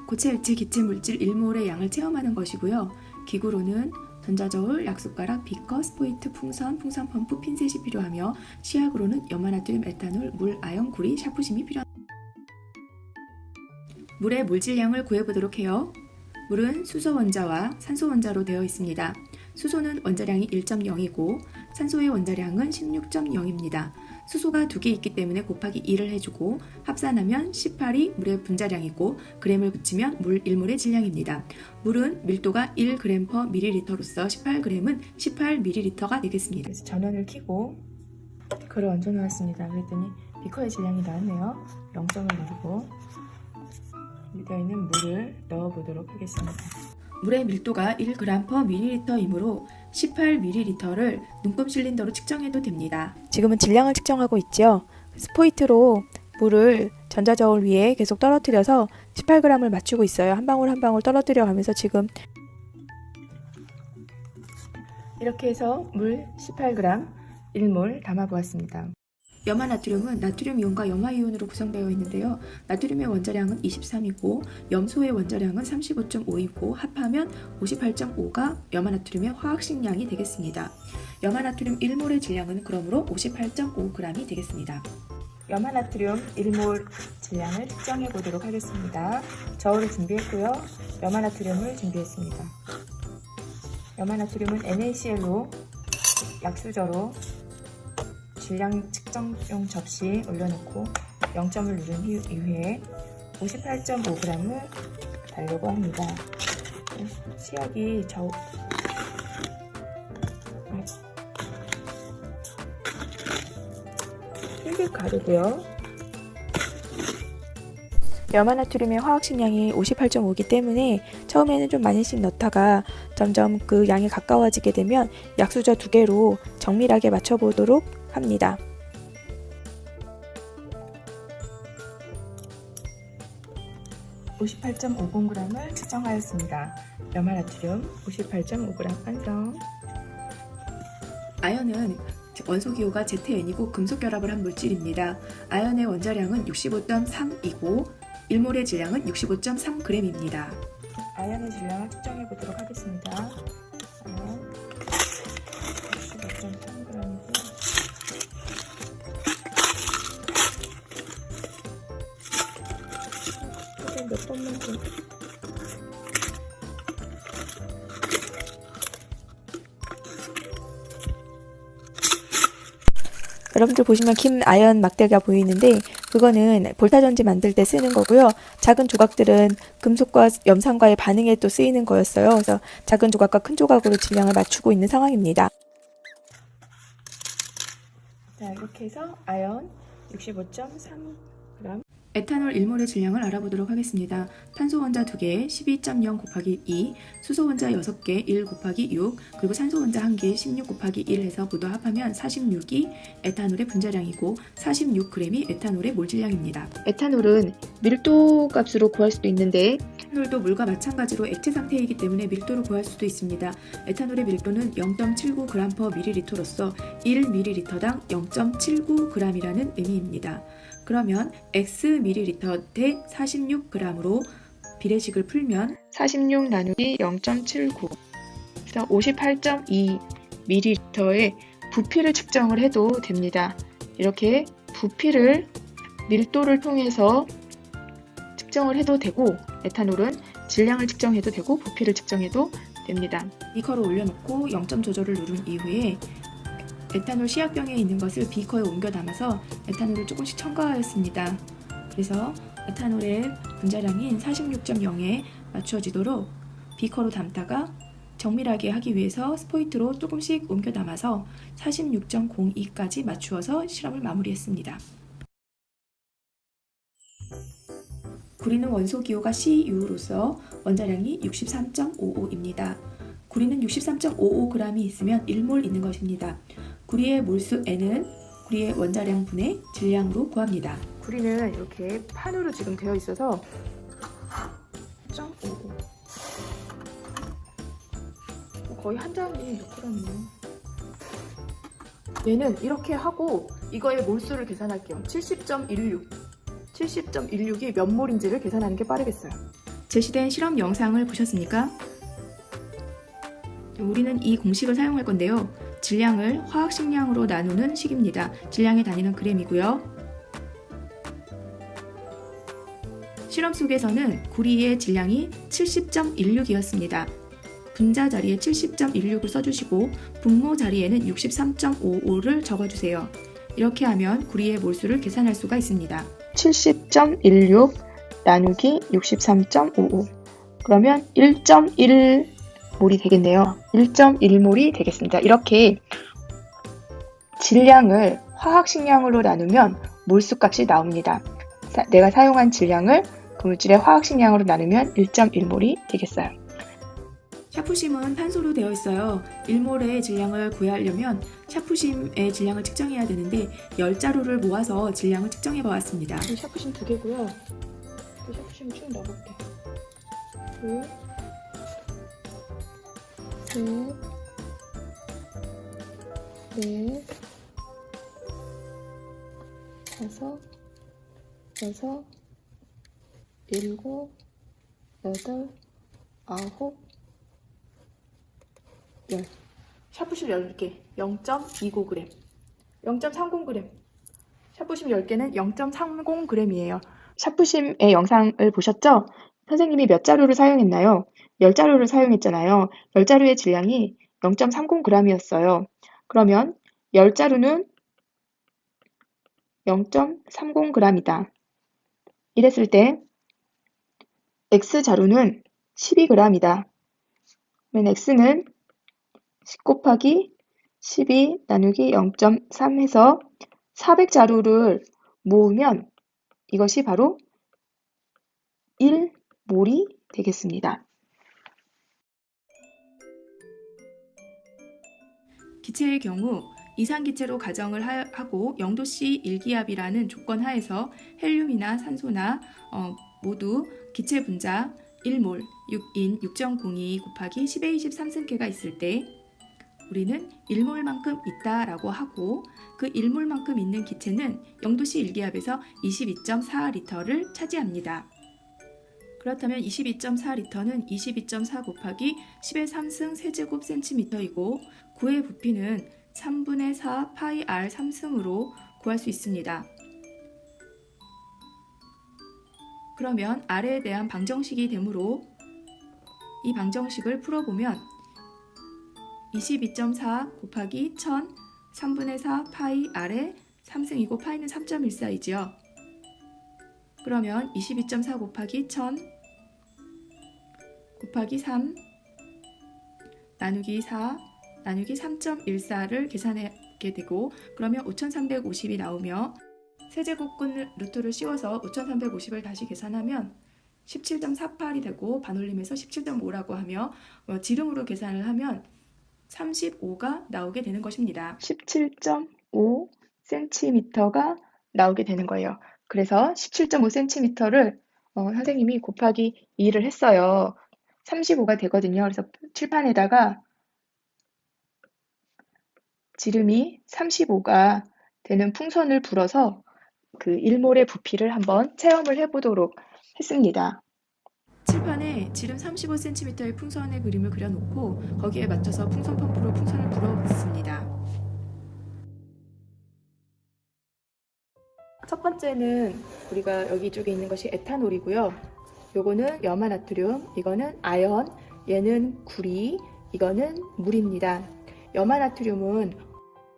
고체, 액체, 기체 물질 1몰의 양을 체험하는 것이고요. 기구로는 전자저울, 약숟가락, 비커, 스포이트, 풍선, 풍선 펌프, 핀셋이 필요하며 시약으로는 염화나트륨, 에탄올, 물, 아연, 구리, 샤프심이 필요합니다. 물의 물질량을 구해보도록 해요. 물은 수소 원자와 산소 원자로 되어 있습니다. 수소는 원자량이 1.0이고 산소의 원자량은 16.0입니다. 수소가 2개 있기 때문에 곱하기 2를 해주고 합산하면 18이 물의 분자량이고 g을 붙이면 물 1몰의 질량입니다. 물은 밀도가 1g/ml로서 18g은 18ml가 되겠습니다. 그래서 전원을 켜고 비커를 얹어 놓았습니다. 그랬더니 비커의 질량이 나왔네요. 0점을 누르고 되어 있는 물을 넣어 보도록 하겠습니다. 물의 밀도가 1g/ml이므로 18ml를 눈금 실린더로 측정해도 됩니다. 지금은 질량을 측정하고 있죠. 스포이트로 물을 전자저울 위에 계속 떨어뜨려서 18g을 맞추고 있어요. 한 방울 한 방울 떨어뜨려 가면서 지금 이렇게 해서 물 18g 1몰 담아 보았습니다. 염화나트륨은 나트륨이온과 염화이온으로 구성되어 있는데요. 나트륨의 원자량은 23이고 염소의 원자량은 35.5이고 합하면 58.5가 염화나트륨의 화학식량이 되겠습니다. 염화나트륨 1몰의 질량은 그러므로 58.5g이 되겠습니다. 염화나트륨 1몰 질량을 측정해 보도록 하겠습니다. 저울을 준비했고요. 염화나트륨을 준비했습니다. 염화나트륨은 NaCl로 약수저로 질량 측정용 접시에 올려놓고 0점을 누른 이후에 58.5g을 달려고 합니다. 시약이 힐끗 가르고요. 염화나트륨의 화학식량이 58.5이기 때문에 처음에는 좀 많이씩 넣다가 점점 그 양이 가까워지게 되면 약수저 2개로 정밀하게 맞춰보도록 합니다. (58.50g을) 측정하였습니다. 염화나트륨 58.5g 완성. 아연은 원소기호가 ZN이고 금속 결합을 한 물질입니다. 아연의 원자량은 65.3이고 1몰의 질량은 65.3g입니다. 아연의 질량을 측정해 보도록 하겠습니다. 65.3g이고 몇 번만 좀 여러분들 보시면 긴 아연 막대가 보이는데 그거는 볼타전지 만들 때 쓰는 거고요. 작은 조각들은 금속과 염산과의 반응에 또 쓰이는 거였어요. 그래서 작은 조각과 큰 조각으로 질량을 맞추고 있는 상황입니다. 자, 이렇게 해서 아연 65.3g 에탄올 1몰의 질량을 알아보도록 하겠습니다. 탄소 원자 2개 12.0 곱하기 2, 수소 원자 6개 1 곱하기 6, 그리고 산소 원자 1개 16 곱하기 1 해서 모두 합하면 46이 에탄올의 분자량이고 46g이 에탄올의 몰질량입니다. 에탄올은 밀도 값으로 구할 수도 있는데 에탄올도 물과 마찬가지로 액체 상태이기 때문에 밀도로 구할 수도 있습니다. 에탄올의 밀도는 0.79g/ml로서 1ml당 0.79g이라는 의미입니다. 그러면 x ml 대 46g으로 비례식을 풀면 46 나누기 0.79 그래서 58.2ml의 부피를 측정을 해도 됩니다. 이렇게 부피를 밀도를 통해서 측정을 해도 되고 에탄올은 질량을 측정해도 되고 부피를 측정해도 됩니다. 비커로 올려놓고 0점 조절을 누른 이후에 에탄올 시약병에 있는 것을 비커에 옮겨 담아서 에탄올을 조금씩 첨가하였습니다. 그래서 에탄올의 분자량인 46.0에 맞추어지도록 비커로 담다가 정밀하게 하기 위해서 스포이트로 조금씩 옮겨 담아서 46.02까지 맞추어서 실험을 마무리했습니다. 구리는 원소기호가 Cu로서 원자량이 63.55입니다. 구리는 63.55g이 있으면 1몰 있는 것입니다. 구리의 몰수 N은 구리의 원자량 분의 질량으로 구합니다. 구리는 이렇게 판으로 지금 되어 있어서 0.55 거의 한 장이 몇 g이에요. 얘는 이렇게 하고 이거의 몰수를 계산할게요. 70.16이 몇 몰인지를 계산하는 게 빠르겠어요. 제시된 실험 영상을 보셨습니까? 우리는 이 공식을 사용할 건데요. 질량을 화학식량으로 나누는 식입니다. 질량의 단위는 g이고요. 실험 속에서는 구리의 질량이 70.16이었습니다. 분자 자리에 70.16을 써주시고 분모 자리에는 63.55를 적어주세요. 이렇게 하면 구리의 몰수를 계산할 수가 있습니다. 70.16 나누기 63.55 그러면 1.1몰이 되겠네요. 1.1몰이 되겠습니다. 이렇게 질량을 화학식량으로 나누면 몰수값이 나옵니다. 내가 사용한 질량을 그 물질의 화학식량으로 나누면 1.1몰이 되겠어요. 샤프심은 탄소로 되어 있어요. 1몰의 질량을 구하려면 샤프심의 질량을 측정해야 되는데 10자루를 모아서 질량을 측정해 보았습니다. 샤프심 2개고요. 샤프심 쭉 넣어볼게. 둘, 셋, 넷, 다섯, 여섯, 일곱, 여덟, 아홉, 열. 샤프심 10개 0.29g, 0.30g. 샤프심 10개는 0.30g이에요. 샤프심의 영상을 보셨죠? 선생님이 몇 자루를 사용했나요? 10자루를 사용했잖아요. 10자루의 질량이 0.30g이었어요. 그러면 10자루는 0.30g이다. 이랬을 때 X자루는 12g이다. 그러면 X는 10 곱하기 12 나누기 0.3 해서 400자루를 모으면 이것이 바로 1몰이 되겠습니다. 기체의 경우 이산기체로 가정을 하고 0도씨 일기압이라는 조건 하에서 헬륨이나 산소나 모두 기체 분자 1몰 6인 6.02 곱하기 10의 23승계가 있을 때 우리는 1몰만큼 있다라고 하고 그 1몰만큼 있는 기체는 0도씨 일기압에서 22.4리터를 차지합니다. 그렇다면 22.4리터는 22.4 곱하기 10의 3승 세제곱 센티미터이고 구의 부피는 3분의 4 파이 r 3승으로 구할 수 있습니다. 그러면 r에 대한 방정식이 되므로 이 방정식을 풀어보면 22.4 곱하기 1000 3분의 4 파이 r의 3승이고 파이는 3.14이지요. 그러면 22.4 곱하기 1000 곱하기 3 나누기 4 나누기 3.14를 계산하게 되고 그러면 5350이 나오며 세제곱근 루트를 씌워서 5350을 다시 계산하면 17.48이 되고 반올림해서 17.5라고 하며 지름으로 계산을 하면 35가 나오게 되는 것입니다. 17.5cm가 나오게 되는 거예요. 그래서 17.5cm를 선생님이 곱하기 2를 했어요. 35가 되거든요. 그래서 칠판에다가 지름이 35가 되는 풍선을 불어서 그 1몰의 부피를 한번 체험을 해보도록 했습니다. 칠판에 지름 35cm의 풍선의 그림을 그려놓고 거기에 맞춰서 풍선 펌프로 풍선을 불어봤습니다. 첫 번째는 우리가 여기 쪽에 있는 것이 에탄올이고요. 요거는 염화나트륨, 이거는 아연, 얘는 구리, 이거는 물입니다. 염화나트륨은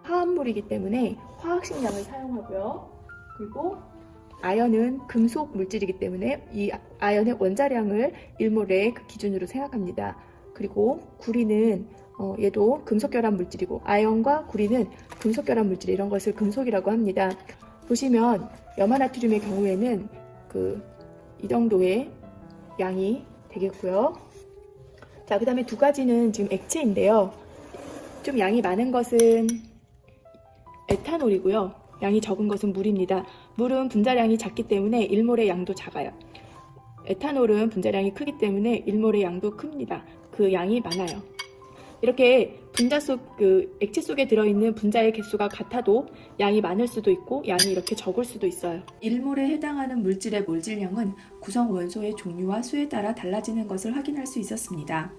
화합물이기 때문에 화학식량을 사용하고요. 그리고 아연은 금속 물질이기 때문에 이 아연의 원자량을 1몰의 그 기준으로 생각합니다. 그리고 구리는 얘도 금속결합 물질이고 아연과 구리는 금속결합 물질 이런 것을 금속이라고 합니다. 보시면 염화나트륨의 경우에는 이 정도의 양이 되겠고요. 자, 그 다음에 두 가지는 지금 액체인데요. 좀 양이 많은 것은 에탄올이고요. 양이 적은 것은 물입니다. 물은 분자량이 작기 때문에 1몰의 양도 작아요. 에탄올은 분자량이 크기 때문에 1몰의 양도 큽니다. 그 양이 많아요. 이렇게 분자 속, 액체 속에 들어있는 분자의 개수가 같아도 양이 많을 수도 있고 양이 이렇게 적을 수도 있어요. 1몰에 해당하는 물질의 몰질량은 구성 원소의 종류와 수에 따라 달라지는 것을 확인할 수 있었습니다.